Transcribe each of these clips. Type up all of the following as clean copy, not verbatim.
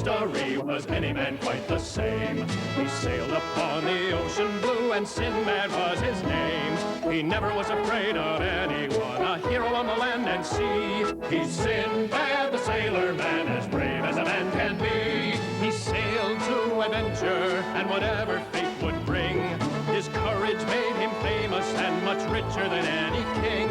history, was any man quite the same. He sailed upon the ocean blue, and Sinbad was his name. He never was afraid of anyone, a hero on the land and sea. He's Sinbad the Sailor Man, as brave as a man can be. He sailed to adventure, and whatever fate would bring, his courage made him famous and much richer than any king.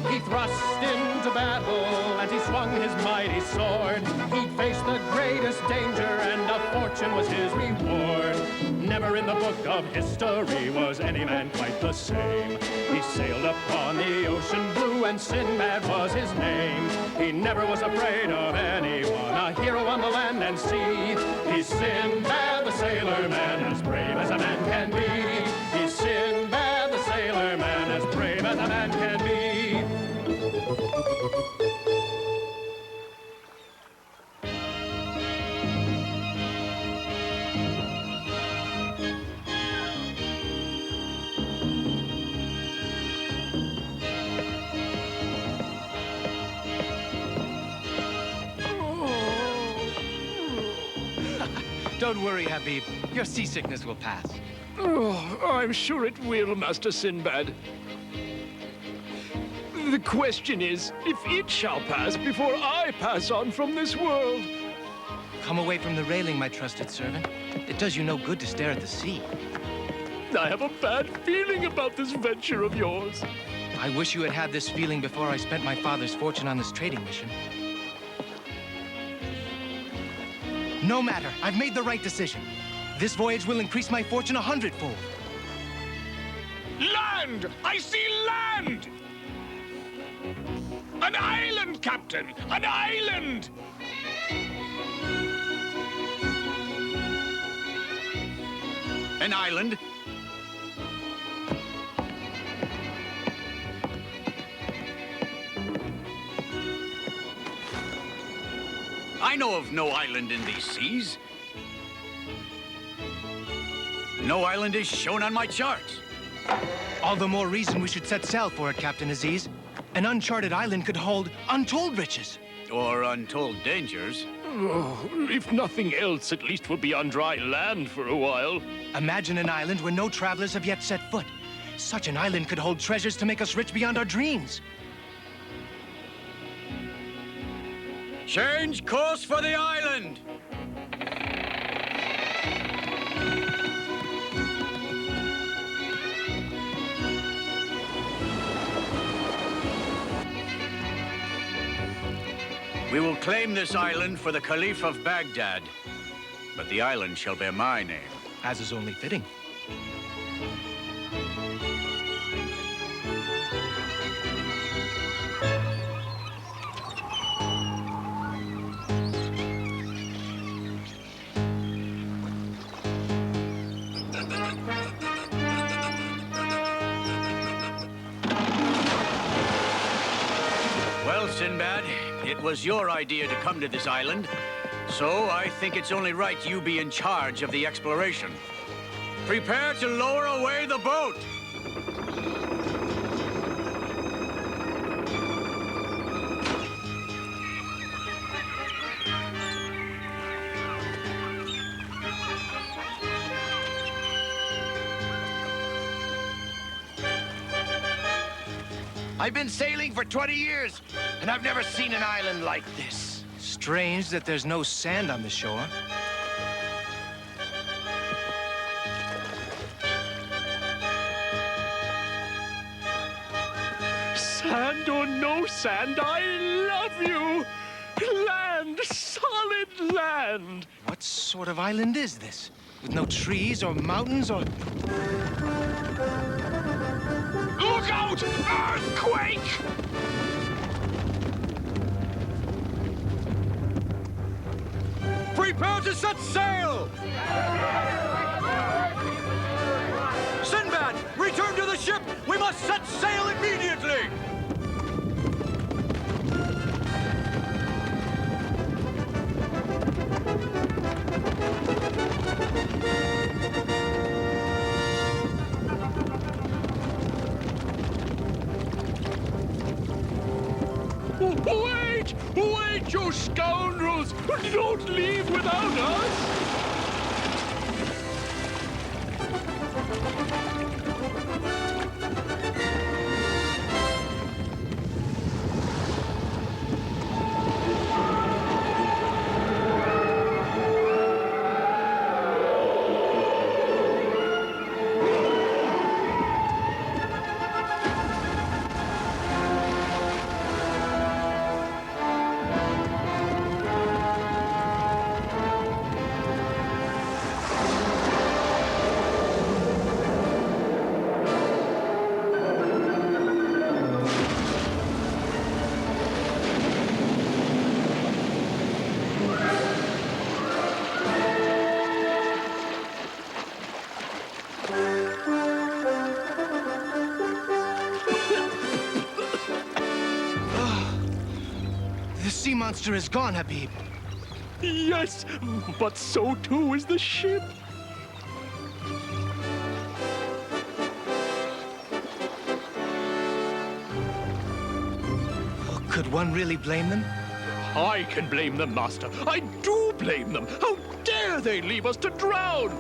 He thrust into battle and he swung his mighty sword. He faced the greatest danger and a fortune was his reward. Never in the book of history was any man quite the same. He sailed upon the ocean blue and Sinbad was his name. He never was afraid of anyone, a hero on the land and sea. He's Sinbad the Sailor Man, as brave as a man can be. He's Sinbad the Sailor Man, as brave as a man can be. Don't worry, Habeeb. Your seasickness will pass. Oh, I'm sure it will, Master Sinbad. The question is, if it shall pass before I pass on from this world. Come away from the railing, my trusted servant. It does you no good to stare at the sea. I have a bad feeling about this venture of yours. I wish you had had this feeling before I spent my father's fortune on this trading mission. No matter. I've made the right decision. This voyage will increase my fortune 100-fold. Land! I see land! An island, Captain! An island! An island? I know of no island in these seas. No island is shown on my charts. All the more reason we should set sail for it, Captain Aziz. An uncharted island could hold untold riches. Or untold dangers. Oh, if nothing else, at least we'll be on dry land for a while. Imagine an island where no travelers have yet set foot. Such an island could hold treasures to make us rich beyond our dreams. Change course for the island! We will claim this island for the Caliph of Baghdad, but the island shall bear my name. As is only fitting. Well, Sinbad, it was your idea to come to this island, so I think it's only right you be in charge of the exploration. Prepare to lower away the boat! I've been sailing for 20 years, and I've never seen an island like this. Strange that there's no sand on the shore. Sand or no sand, I love you! Land, solid land! What sort of island is this? With no trees or mountains or... Look out! Earthquake! Prepare to set sail! Sinbad, return to the ship! We must set sail immediately! Wait! Wait, You scoundrels! Don't leave without us! The sea monster is gone, Habeeb. Yes, but so too is the ship. Could one really blame them? I can blame them, Master. I do blame them. How dare they leave us to drown?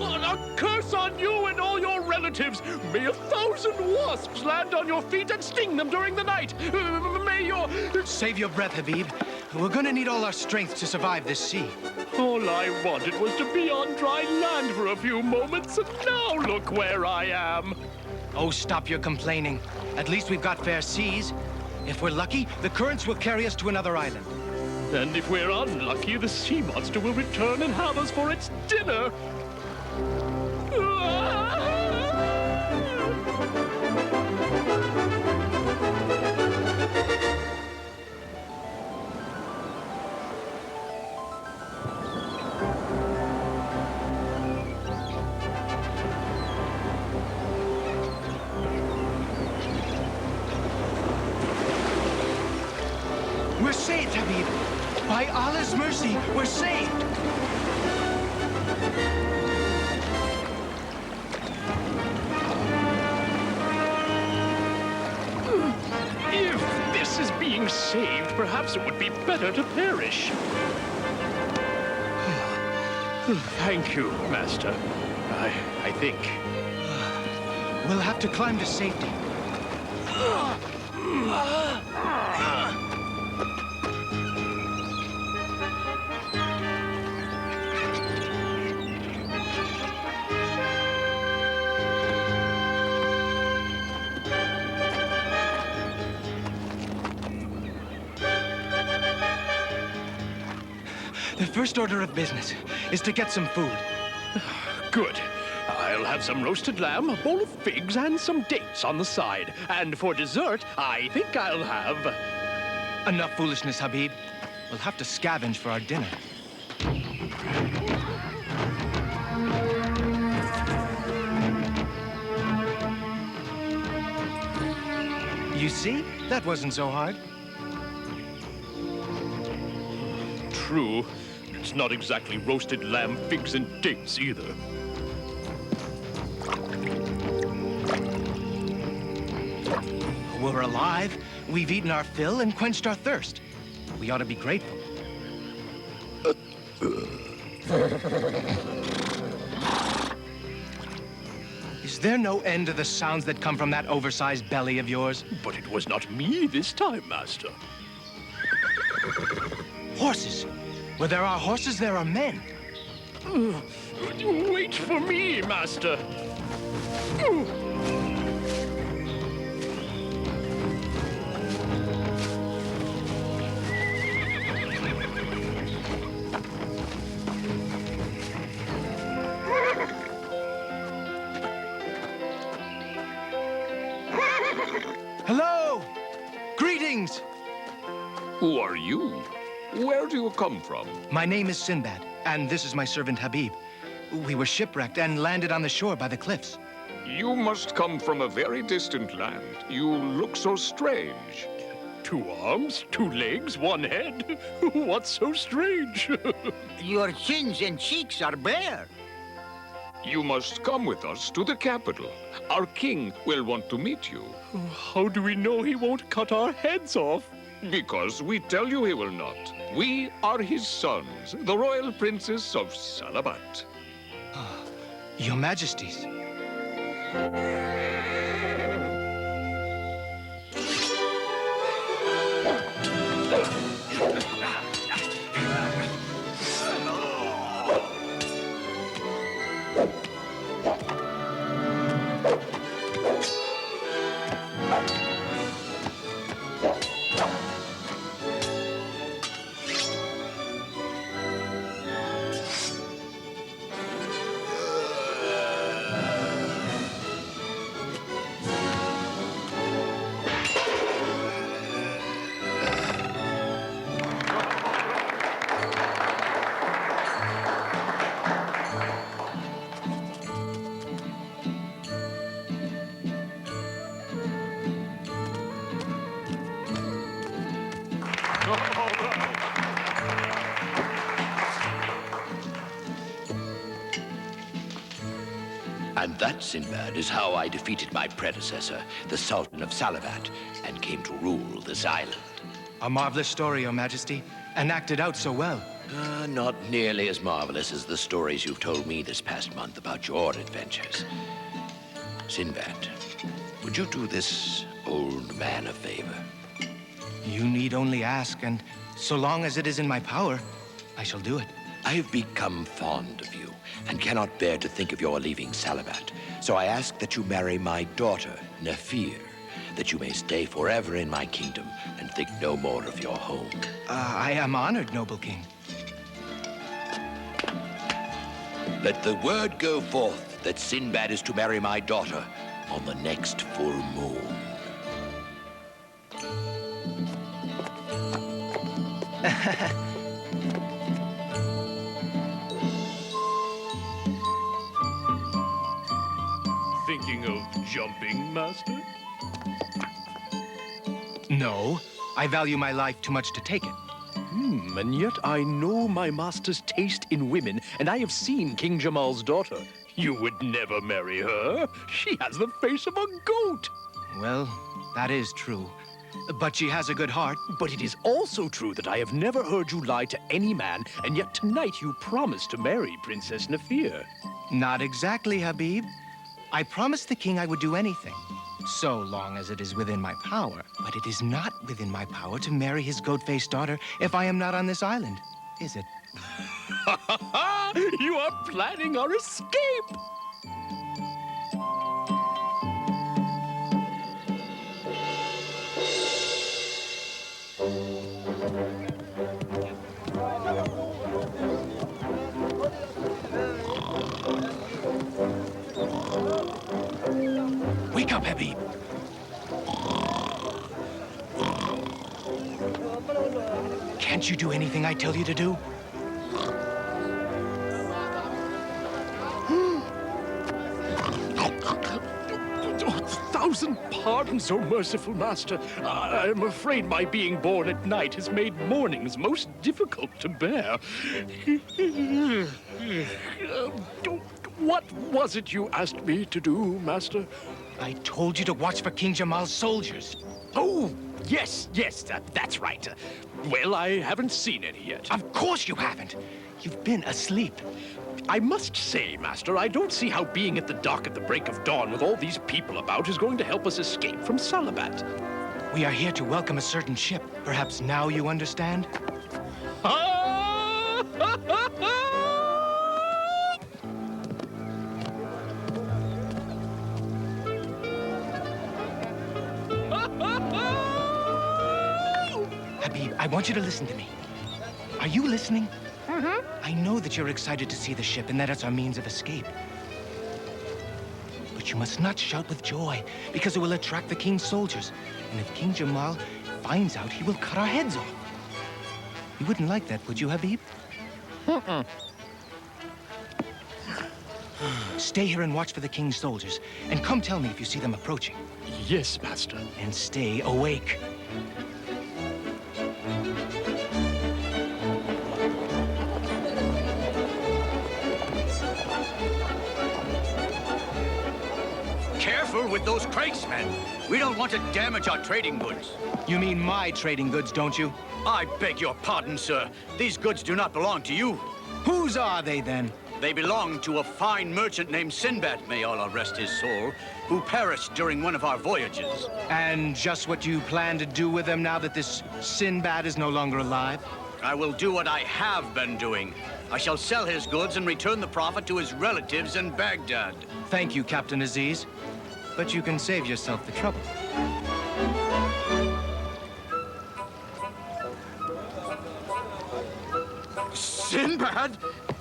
A curse on you and all your relatives. May 1,000 wasps land on your feet and sting them during the night. May your... Save your breath, Habeeb. We're gonna need all our strength to survive this sea. All I wanted was to be on dry land for a few moments, and now look where I am. Oh, stop your complaining. At least we've got fair seas. If we're lucky, the currents will carry us to another island. And if we're unlucky, the sea monster will return and have us for its dinner. We're saved, Habeeb. By Allah's mercy, we're saved. If this is being saved, perhaps it would be better to perish. Thank you, Master. I think. We'll have to climb to safety. The first order of business is to get some food. Good. I'll have some roasted lamb, a bowl of figs, and some dates on the side. And for dessert, I think I'll have... Enough foolishness, Habeeb. We'll have to scavenge for our dinner. You see? That wasn't so hard. True. It's not exactly roasted lamb, figs, and dates either. We're alive. We've eaten our fill and quenched our thirst. We ought to be grateful. Is there no end to the sounds that come from that oversized belly of yours? But it was not me this time, Master. Horses. Where there are horses, there are men. Wait for me, Master. Hello! Greetings! Who are you? Where do you come from? My name is Sinbad, and this is my servant Habeeb. We were shipwrecked and landed on the shore by the cliffs. You must come from a very distant land. You look so strange. 2 arms, 2 legs, 1 head. What's so strange? Your chins and cheeks are bare. You must come with us to the capital. Our king will want to meet you. How do we know he won't cut our heads off? Because we tell you he will not. We are his sons, the royal princes of Salabat. Your Majesties. And that, Sinbad, is how I defeated my predecessor, the Sultan of Salabat, and came to rule this island. A marvelous story, Your Majesty, and acted out so well. Not nearly as marvelous as the stories you've told me this past month about your adventures. Sinbad, would you do this old man a favor? You need only ask, and so long as it is in my power, I shall do it. I have become fond of you and cannot bear to think of your leaving Salabat. So I ask that you marry my daughter, Nafir, that you may stay forever in my kingdom and think no more of your home. I am honored, noble king. Let the word go forth that Sinbad is to marry my daughter on the next full moon. Thinking of jumping, Master? No, I value my life too much to take it. And yet I know my master's taste in women, and I have seen King Jamal's daughter. You would never marry her. She has the face of a goat. Well, that is true. But she has a good heart. But it is also true that I have never heard you lie to any man, and yet tonight you promised to marry Princess Nafir. Not exactly, Habeeb. I promised the king I would do anything, so long as it is within my power. But it is not within my power to marry his goat-faced daughter if I am not on this island, is it? You are planning our escape! Wake up, Habeeb. Can't you do anything I tell you to do? Thousand pardons, O merciful master. I'm afraid my being born at night has made mornings most difficult to bear. What was it you asked me to do, master? I told you to watch for King Jamal's soldiers. Oh, yes, that's right. Well, I haven't seen any yet. Of course you haven't. You've been asleep. I must say, master, I don't see how being at the dock at the break of dawn with all these people about is going to help us escape from Salabat. We are here to welcome a certain ship. Perhaps now you understand? Habeeb, I want you to listen to me. Are you listening? Mm-hmm. I know that you're excited to see the ship and that it's our means of escape. But you must not shout with joy, because it will attract the king's soldiers. And if King Jamal finds out, he will cut our heads off. You wouldn't like that, would you, Habeeb? Mm-mm. Stay here and watch for the king's soldiers. And come tell me if you see them approaching. Yes, master. And stay awake. Careful with those crates, men. We don't want to damage our trading goods. You mean my trading goods, don't you? I beg your pardon, sir. These goods do not belong to you. Whose are they, then? They belong to a fine merchant named Sinbad, may Allah rest his soul, who perished during one of our voyages. And just what you plan to do with them now that this Sinbad is no longer alive? I will do what I have been doing. I shall sell his goods and return the profit to his relatives in Baghdad. Thank you, Captain Aziz. But you can save yourself the trouble. Sinbad?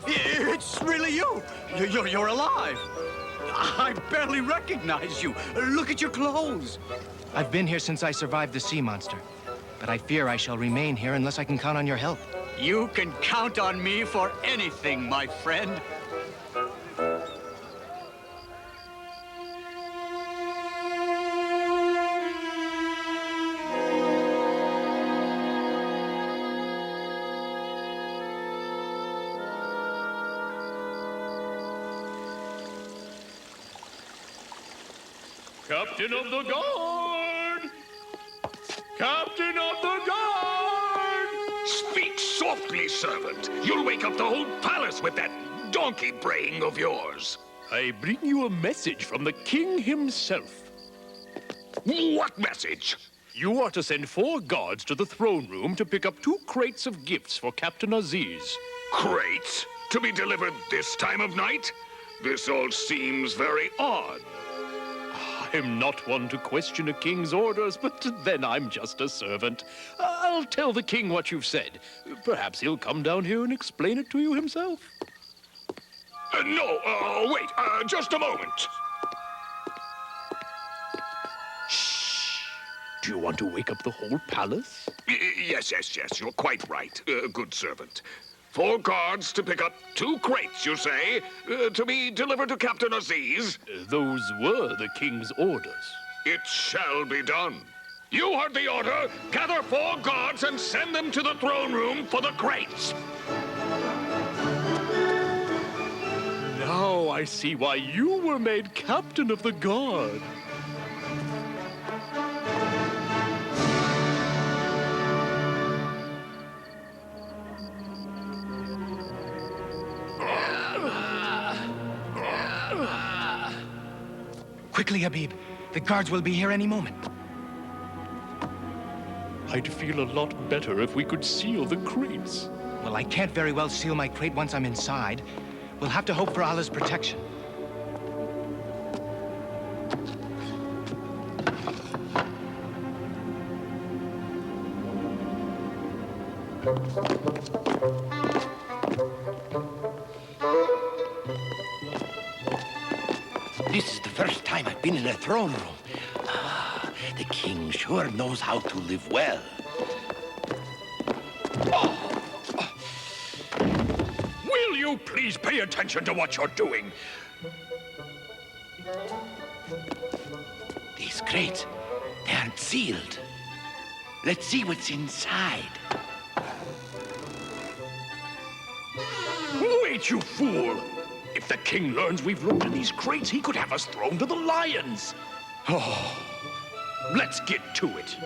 It's really you. You're alive. I barely recognize you. Look at your clothes. I've been here since I survived the sea monster. But I fear I shall remain here unless I can count on your help. You can count on me for anything, my friend. Captain of the Guard! Captain of the Guard! Speak softly, servant. You'll wake up the whole palace with that donkey braying of yours. I bring you a message from the king himself. What message? You are to send 4 guards to the throne room to pick up 2 crates of gifts for Captain Aziz. Crates? To be delivered this time of night? This all seems very odd. I'm not one to question a king's orders, but then I'm just a servant. I'll tell the king what you've said. Perhaps he'll come down here and explain it to you himself. No, wait, just a moment. Shh. Do you want to wake up the whole palace? Yes, you're quite right, good servant. 4 guards to pick up 2 crates, you say, to be delivered to Captain Aziz? Those were the king's orders. It shall be done. You heard the order. Gather 4 guards and send them to the throne room for the crates. Now I see why you were made captain of the guard. Quickly, Habeeb. The guards will be here any moment. I'd feel a lot better if we could seal the crates. Well, I can't very well seal my crate once I'm inside. We'll have to hope for Allah's protection. This is the first time I've been in a throne room. Ah, the king sure knows how to live well. Will you please pay attention to what you're doing? These crates, they aren't sealed. Let's see what's inside. Wait, you fool! If the king learns we've loaded these crates, he could have us thrown to the lions. Oh, let's get to it.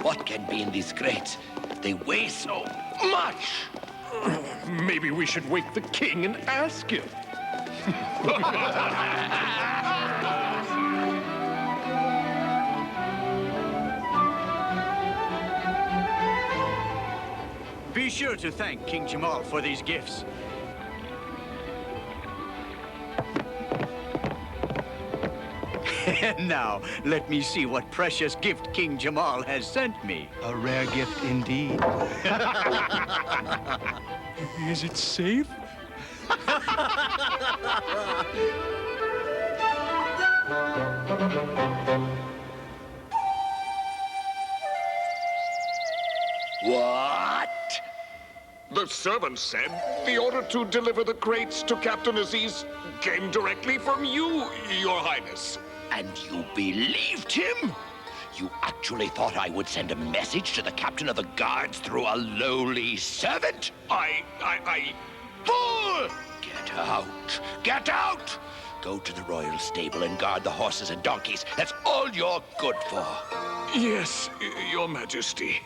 What can be in these crates? They weigh so much. Maybe we should wake the king and ask him. Be sure to thank King Jamal for these gifts. And now, let me see what precious gift King Jamal has sent me. A rare gift indeed. Is it safe? What? The servant said the order to deliver the crates to Captain Aziz came directly from you, Your Highness. And you believed him? You actually thought I would send a message to the captain of the guards through a lowly servant? I... Fool! Get out! Get out! Go to the royal stable and guard the horses and donkeys. That's all you're good for. Yes, Your Majesty.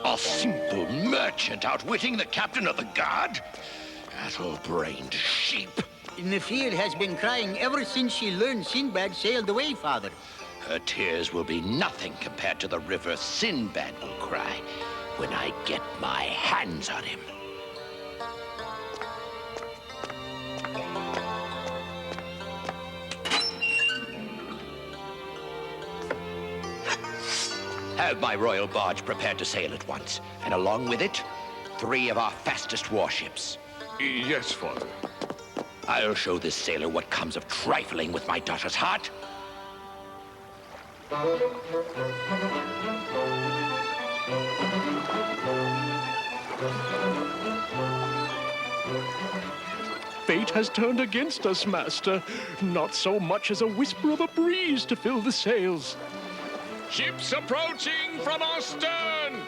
A simple merchant outwitting the captain of the guard? Addle-brained sheep. Nafir has been crying ever since she learned Sinbad sailed away, Father. Her tears will be nothing compared to the river Sinbad will cry when I get my hands on him. Have my royal barge prepared to sail at once, and along with it, 3 of our fastest warships. Yes, Father. I'll show this sailor what comes of trifling with my daughter's heart. Fate has turned against us, Master. Not so much as a whisper of a breeze to fill the sails. Ships approaching from our stern!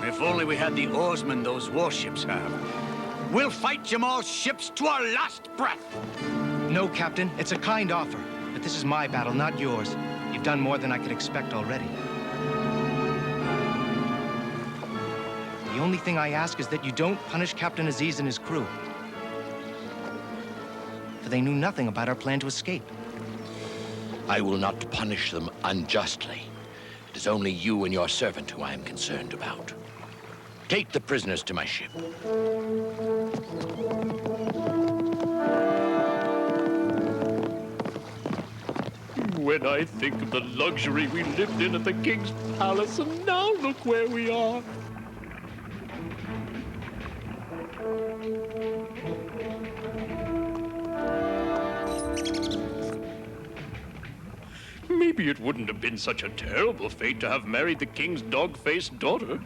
If only we had the oarsmen those warships have. We'll fight Jamal's ships to our last breath. No, Captain, it's a kind offer. But this is my battle, not yours. You've done more than I could expect already. The only thing I ask is that you don't punish Captain Aziz and his crew. For they knew nothing about our plan to escape. I will not punish them unjustly. It is only you and your servant who I am concerned about. Take the prisoners to my ship. When I think of the luxury we lived in at the king's palace, and now look where we are. Maybe it wouldn't have been such a terrible fate to have married the king's dog-faced daughter.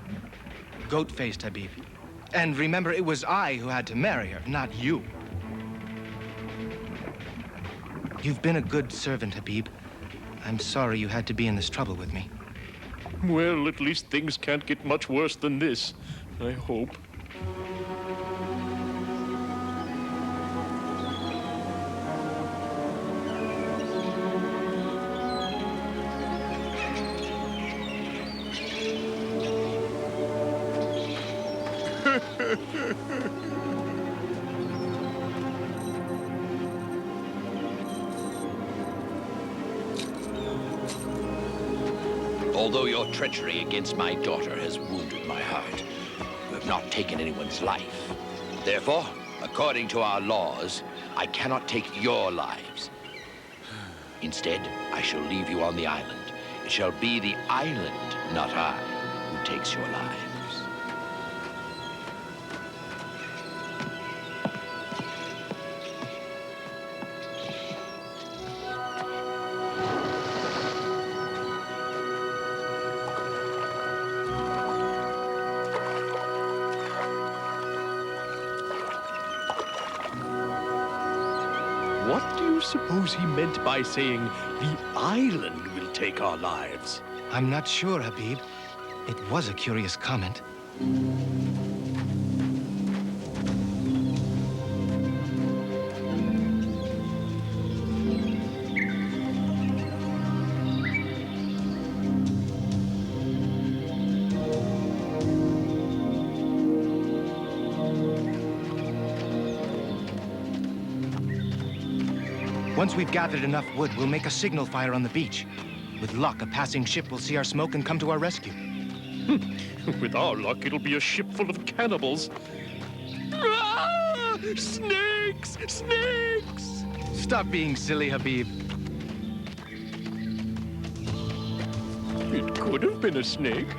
Goat-faced, Habeeb. And remember, it was I who had to marry her, not you. You've been a good servant, Habeeb. I'm sorry you had to be in this trouble with me. Well, at least things can't get much worse than this, I hope. Although your treachery against my daughter has wounded my heart, you have not taken anyone's life. Therefore, according to our laws, I cannot take your lives. Instead, I shall leave you on the island. It shall be the island, not I, who takes your lives. What do you suppose he meant by saying, the island will take our lives? I'm not sure, Habeeb. It was a curious comment. Once we've gathered enough wood, we'll make a signal fire on the beach. With luck, a passing ship will see our smoke and come to our rescue. With our luck, it'll be a ship full of cannibals. Ah! Snakes! Snakes! Stop being silly, Habeeb. It could have been a snake.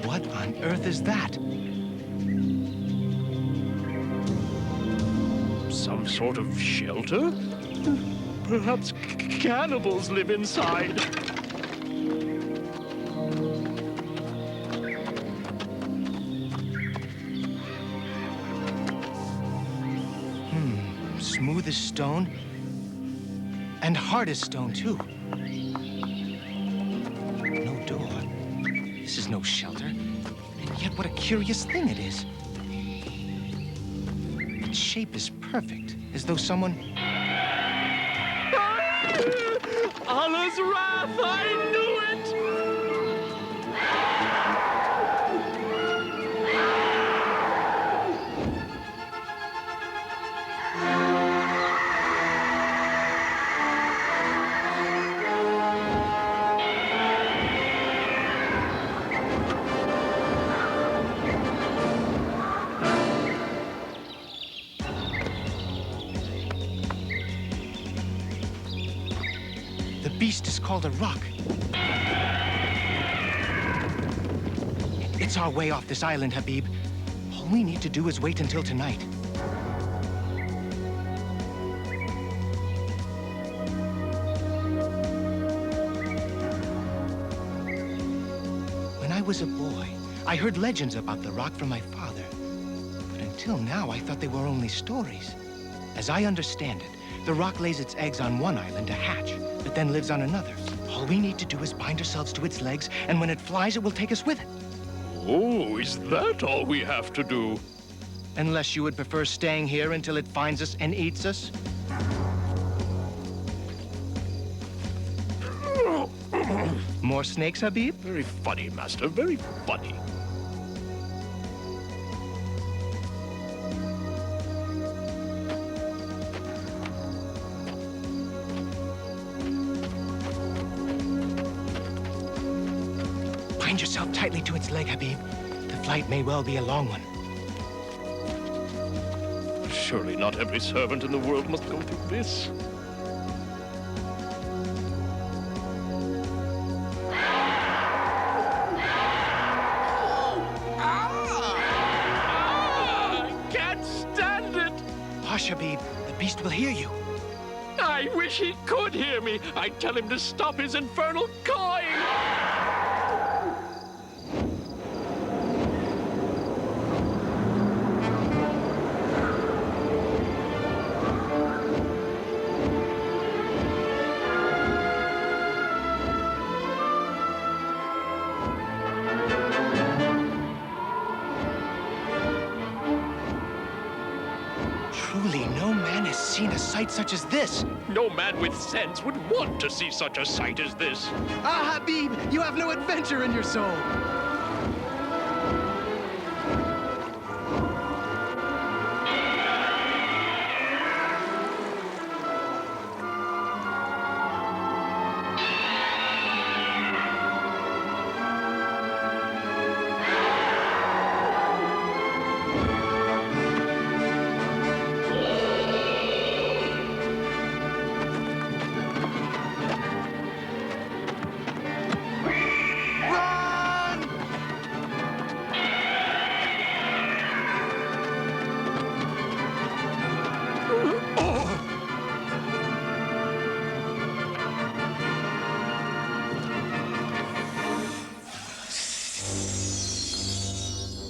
What on earth is that? Some sort of shelter? Perhaps cannibals live inside. smooth as stone, and hard as stone, too. No door. This is no shelter. And yet, what a curious thing it is. Its shape is perfect, as though someone... Allah's wrath! I knew it! The beast is called a rock. It's our way off this island, Habeeb. All we need to do is wait until tonight. When I was a boy, I heard legends about the rock from my father. But until now, I thought they were only stories. As I understand it, the rock lays its eggs on one island to hatch, but then lives on another. All we need to do is bind ourselves to its legs, and when it flies, it will take us with it. Oh, is that all we have to do? Unless you would prefer staying here until it finds us and eats us? More snakes, Habeeb? Very funny, Master, very funny. Bind yourself tightly to its leg, Habeeb. The flight may well be a long one. Surely not every servant in the world must go through this. I can't stand it! Hush, Habeeb. The beast will hear you. I wish he could hear me. I'd tell him to stop his infernal cawing. Truly, no man has seen a sight such as this. No man with sense would want to see such a sight as this. Ah, Habeeb, you have no adventure in your soul.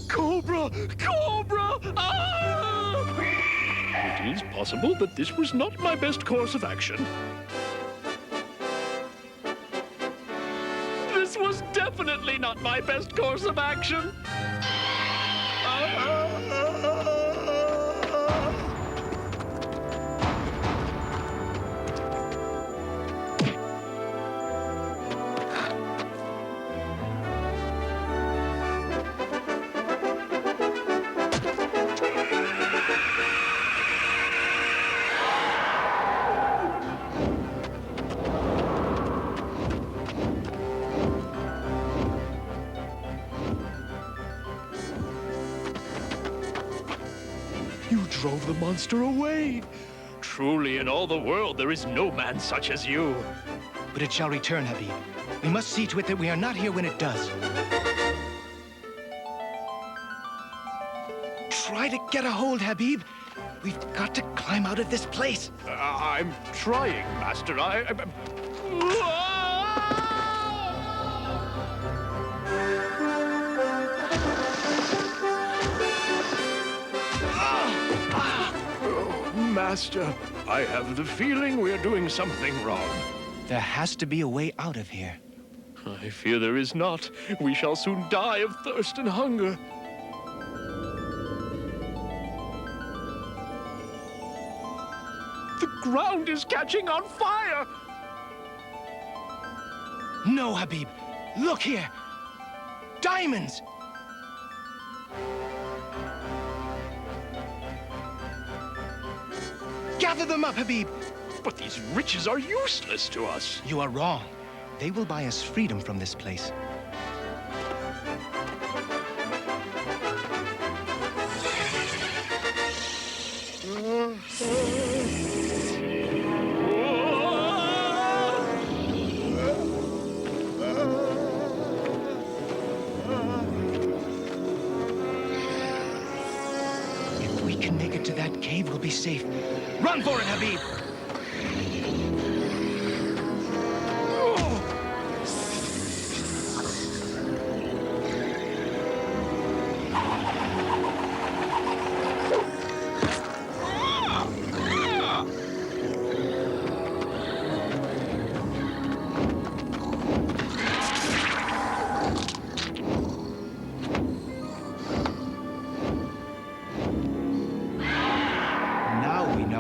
Cobra! Cobra! Ah! It is possible that this was not my best course of action. This was definitely not my best course of action. You drove the monster away. Truly, in all the world, there is no man such as you. But it shall return, Habeeb. We must see to it that we are not here when it does. Try to get a hold, Habeeb. We've got to climb out of this place. I'm trying, Master. Master, I have the feeling we're doing something wrong. There has to be a way out of here. I fear there is not. We shall soon die of thirst and hunger. The ground is catching on fire! No, Habeeb. Look here. Diamonds! Gather them up, Habeeb. But these riches are useless to us. You are wrong. They will buy us freedom from this place. If we can make it to that cave, we'll be safe. Run for it, Habeeb!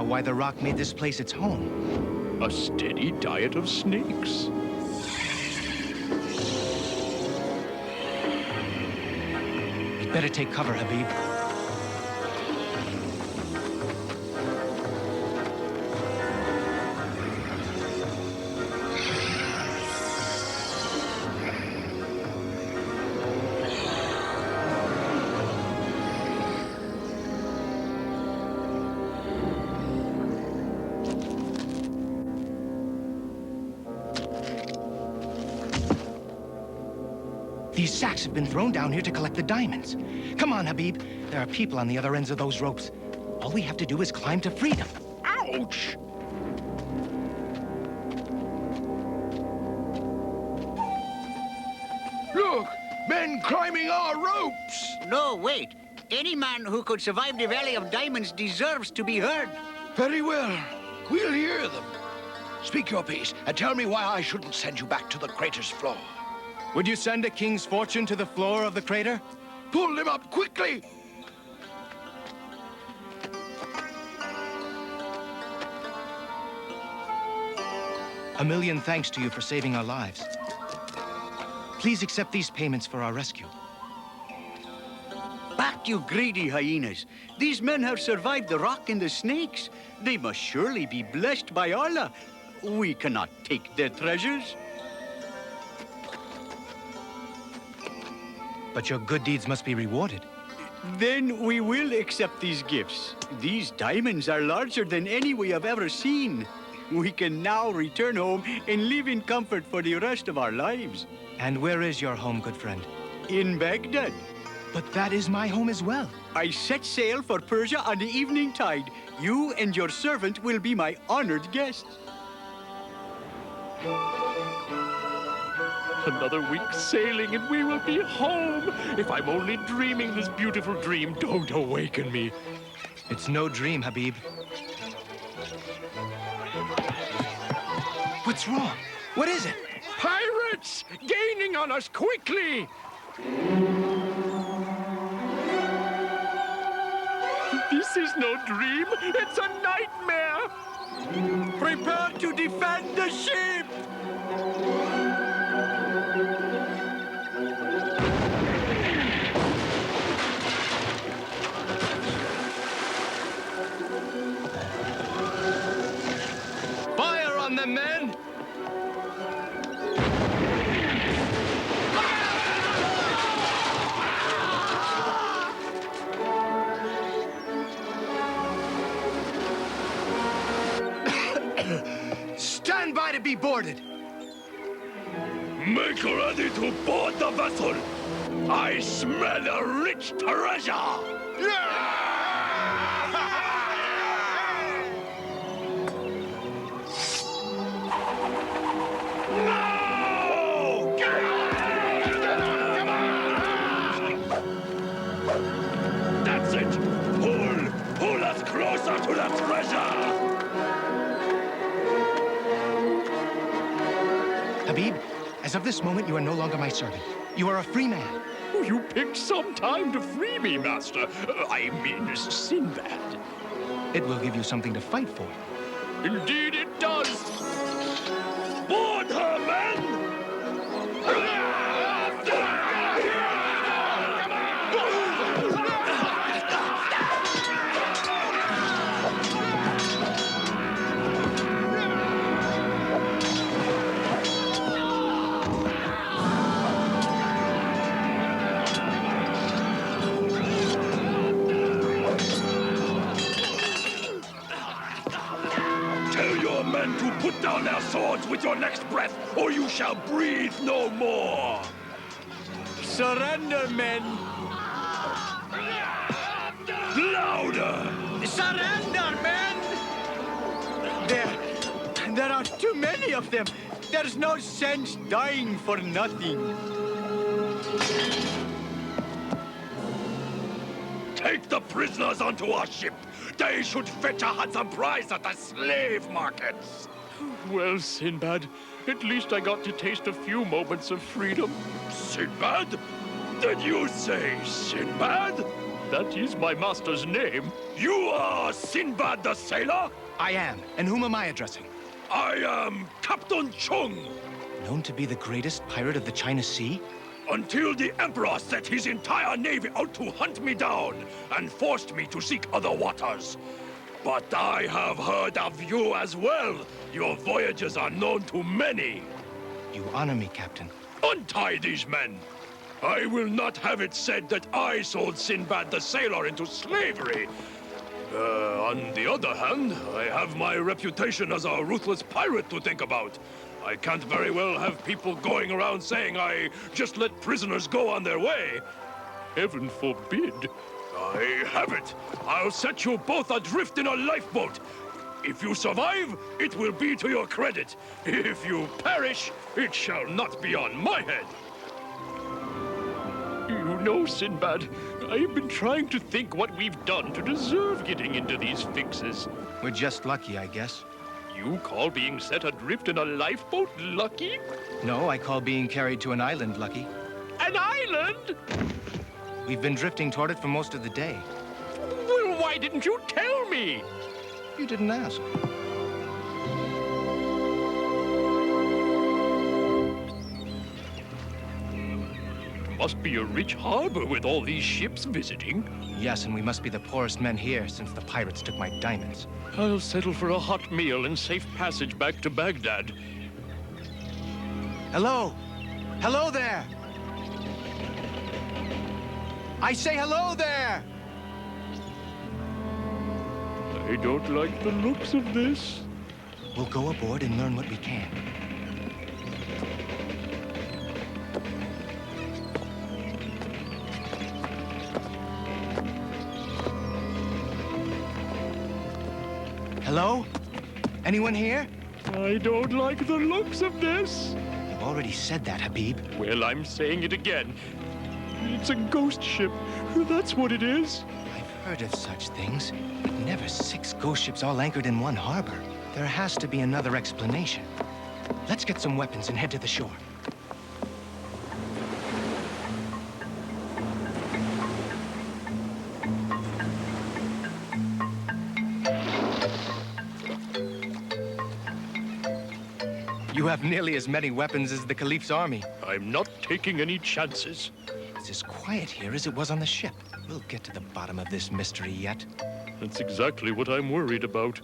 Why the rock made this place its home. A steady diet of snakes. You'd better take cover, Habeeb. These sacks have been thrown down here to collect the diamonds. Come on, Habeeb. There are people on the other ends of those ropes. All we have to do is climb to freedom. Ouch! Look! Men climbing our ropes! No, wait. Any man who could survive the Valley of Diamonds deserves to be heard. Very well. We'll hear them. Speak your piece and tell me why I shouldn't send you back to the crater's floor. Would you send a king's fortune to the floor of the crater? Pull them up quickly! A million thanks to you for saving our lives. Please accept these payments for our rescue. Back, you greedy hyenas. These men have survived the rock and the snakes. They must surely be blessed by Allah. We cannot take their treasures. But your good deeds must be rewarded. Then we will accept these gifts. These diamonds are larger than any we have ever seen. We can now return home and live in comfort for the rest of our lives. And where is your home, good friend? In Baghdad. But that is my home as well. I set sail for Persia on the evening tide. You and your servant will be my honored guests. Another week sailing and we will be home. If I'm only dreaming this beautiful dream, don't awaken me. It's no dream, Habeeb. What's wrong? What is it? Pirates! Gaining on us quickly! This is no dream. It's a nightmare. Prepare to defend the ship! Fire on them, men! Stand by to be boarded. Make ready to board the vessel. I smell a rich treasure. That's it. Pull us close. closer to the treasure! Habeeb, as of this moment, you are no longer my servant. You are a free man. You picked some time to free me, Master. I mean, Sinbad. It will give you something to fight for. Indeed it does. Board her, men! Tell your men to put down their swords with your next breath, or you shall breathe no more! Surrender, men! Louder! Surrender, men! There are too many of them. There's no sense dying for nothing. Take the prisoners onto our ship. They should fetch a handsome price at the slave markets. Well, Sinbad, at least I got to taste a few moments of freedom. Sinbad? Did you say Sinbad? That is my master's name. You are Sinbad the Sailor? I am. And whom am I addressing? I am Captain Chung. Known to be the greatest pirate of the China Sea? Until the Emperor set his entire navy out to hunt me down and forced me to seek other waters. But I have heard of you as well. Your voyages are known to many. You honor me, Captain. Untie these men. I will not have it said that I sold Sinbad the Sailor into slavery. On the other hand, I have my reputation as a ruthless pirate to think about. I can't very well have people going around saying I just let prisoners go on their way. Heaven forbid. I have it. I'll set you both adrift in a lifeboat. If you survive, it will be to your credit. If you perish, it shall not be on my head. You know, Sinbad, I've been trying to think what we've done to deserve getting into these fixes. We're just lucky, I guess. You call being set adrift in a lifeboat lucky? No, I call being carried to an island lucky. An island? We've been drifting toward it for most of the day. Well, why didn't you tell me? You didn't ask. Must be a rich harbor with all these ships visiting. Yes, and we must be the poorest men here since the pirates took my diamonds. I'll settle for a hot meal and safe passage back to Baghdad. Hello? Hello there! I say hello there! I don't like the looks of this. We'll go aboard and learn what we can. Hello? Anyone here? I don't like the looks of this. You've already said that, Habeeb. Well, I'm saying it again. It's a ghost ship. That's what it is. I've heard of such things, but never 6 ghost ships all anchored in one harbor. There has to be another explanation. Let's get some weapons and head to the shore. You have nearly as many weapons as the Caliph's army. I'm not taking any chances. It's as quiet here as it was on the ship. We'll get to the bottom of this mystery yet. That's exactly what I'm worried about.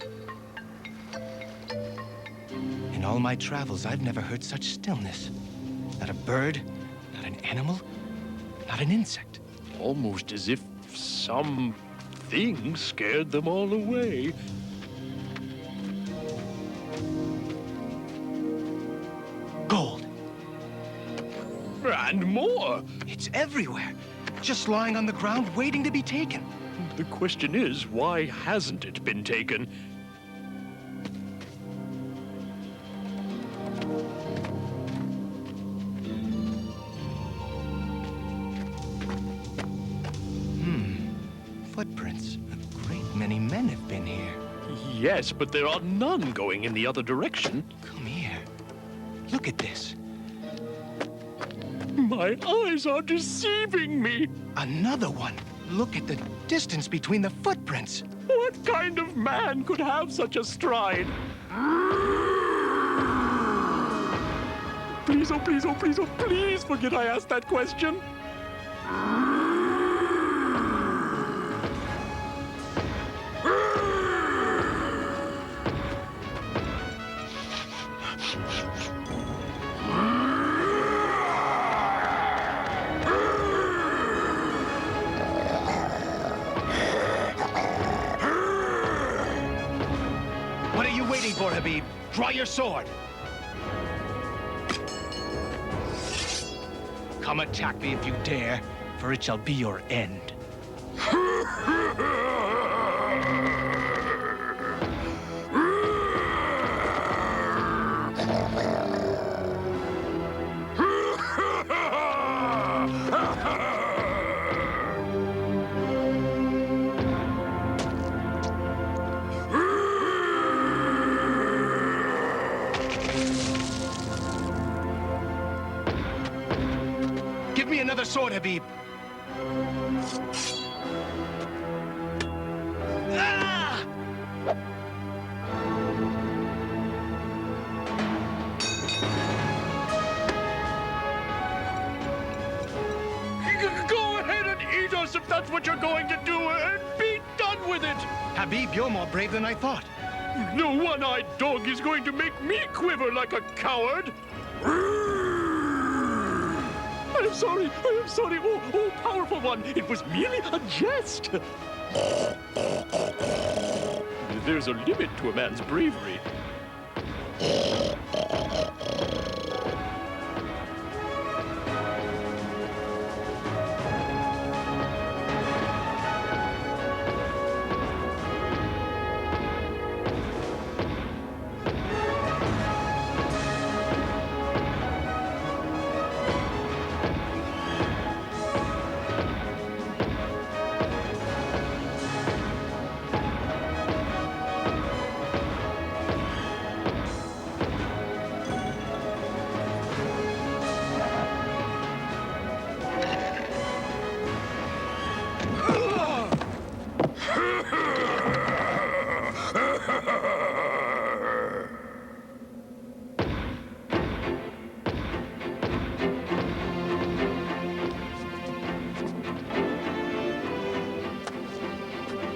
In all my travels, I've never heard such stillness. Not a bird, not an animal, not an insect. Almost as if some thing scared them all away. Gold. And more. It's everywhere. Just lying on the ground, waiting to be taken. The question is, why hasn't it been taken? Footprints. A great many men have been here. Yes, but there are none going in the other direction. Come here. Look at this. My eyes are deceiving me. Another one. Look at the distance between the footprints. What kind of man could have such a stride? Please, oh please, oh please, oh please forget I asked that question. What are you waiting for, Habeeb? Draw your sword. Come attack me if you dare, for it shall be your end. Give me another sword, Habeeb. Ah! Go ahead and eat us if that's what you're going to do, and be done with it. Habib, you're more brave than I thought. No one-eyed dog is going to make me quiver like a coward. I'm sorry. Oh, powerful one. It was merely a jest. There's a limit to a man's bravery.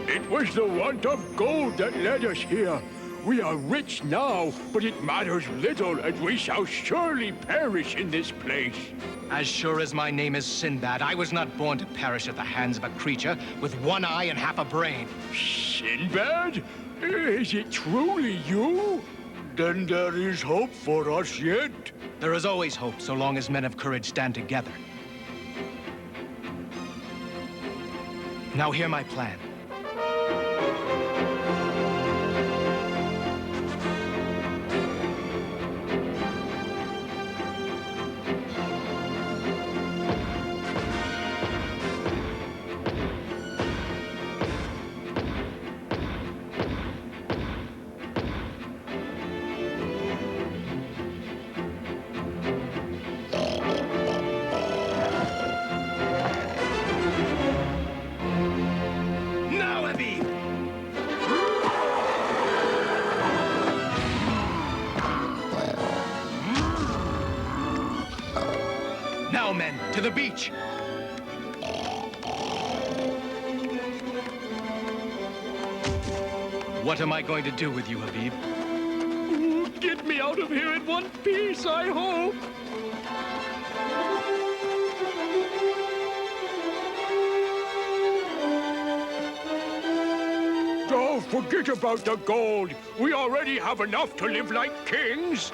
It was the want of gold that led us here. We are rich now, but it matters little, and we shall surely perish in this place. As sure as my name is Sinbad, I was not born to perish at the hands of a creature with one eye and half a brain. Sinbad? Is it truly you? Then there is hope for us yet. There is always hope, so long as men of courage stand together. Now hear my plan. Now, men, to the beach! What am I going to do with you, Habeeb? Get me out of here in one piece, I hope. Don't forget about the gold. We already have enough to live like kings.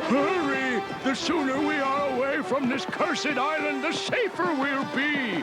Hurry! The sooner we are away from this cursed island, the safer we'll be.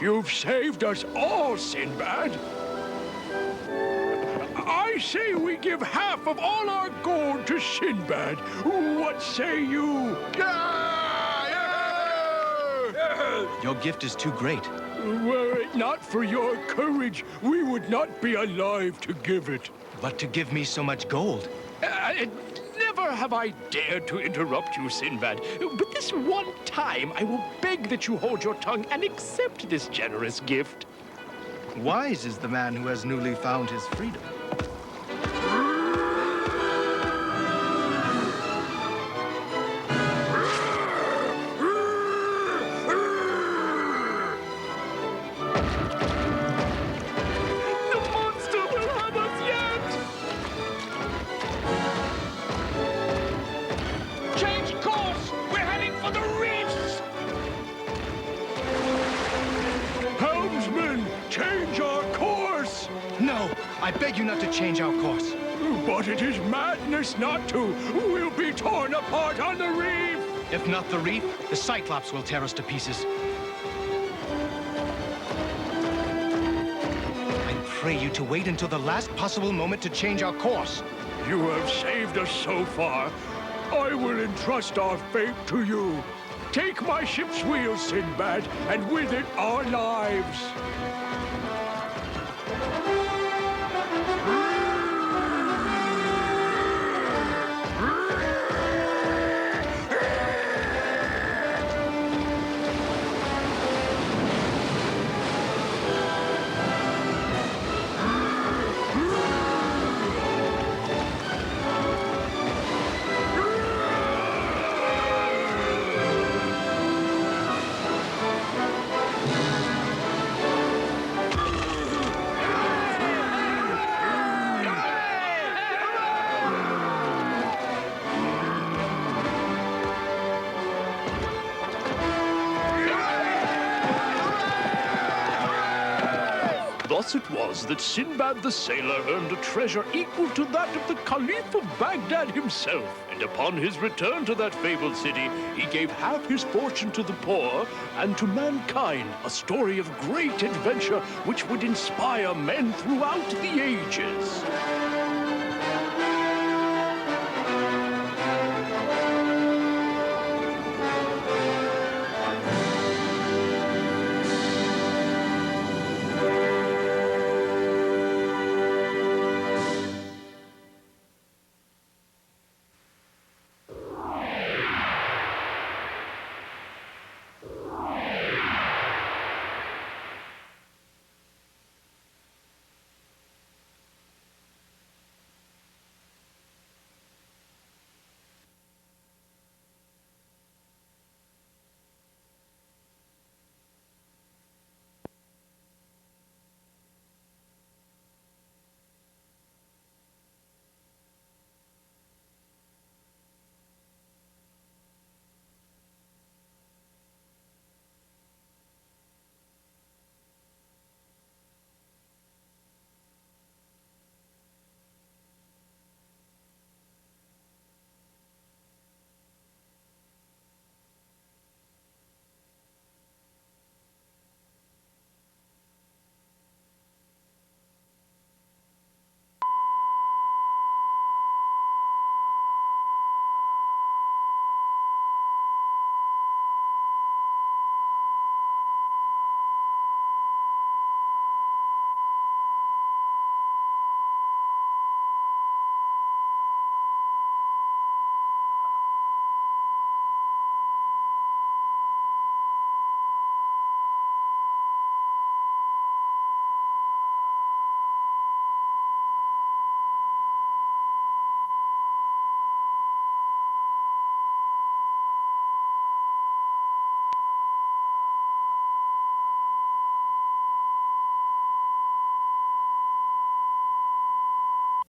You've saved us all, Sinbad. I say we give half of all our gold to Sinbad. What say you? Your gift is too great. Were it not for your courage, we would not be alive to give it. But to give me so much gold. Never have I dared to interrupt you, Sinbad. But this one time, I will beg that you hold your tongue and accept this generous gift. Wise is the man who has newly found his freedom. I beg you not to change our course. But it is madness not to. We'll be torn apart on the reef. If not the reef, the Cyclops will tear us to pieces. I pray you to wait until the last possible moment to change our course. You have saved us so far. I will entrust our fate to you. Take my ship's wheel, Sinbad, and with it our lives. Thus it was that Sinbad the Sailor earned a treasure equal to that of the Caliph of Baghdad himself. And upon his return to that fabled city, he gave half his fortune to the poor, and to mankind a story of great adventure which would inspire men throughout the ages.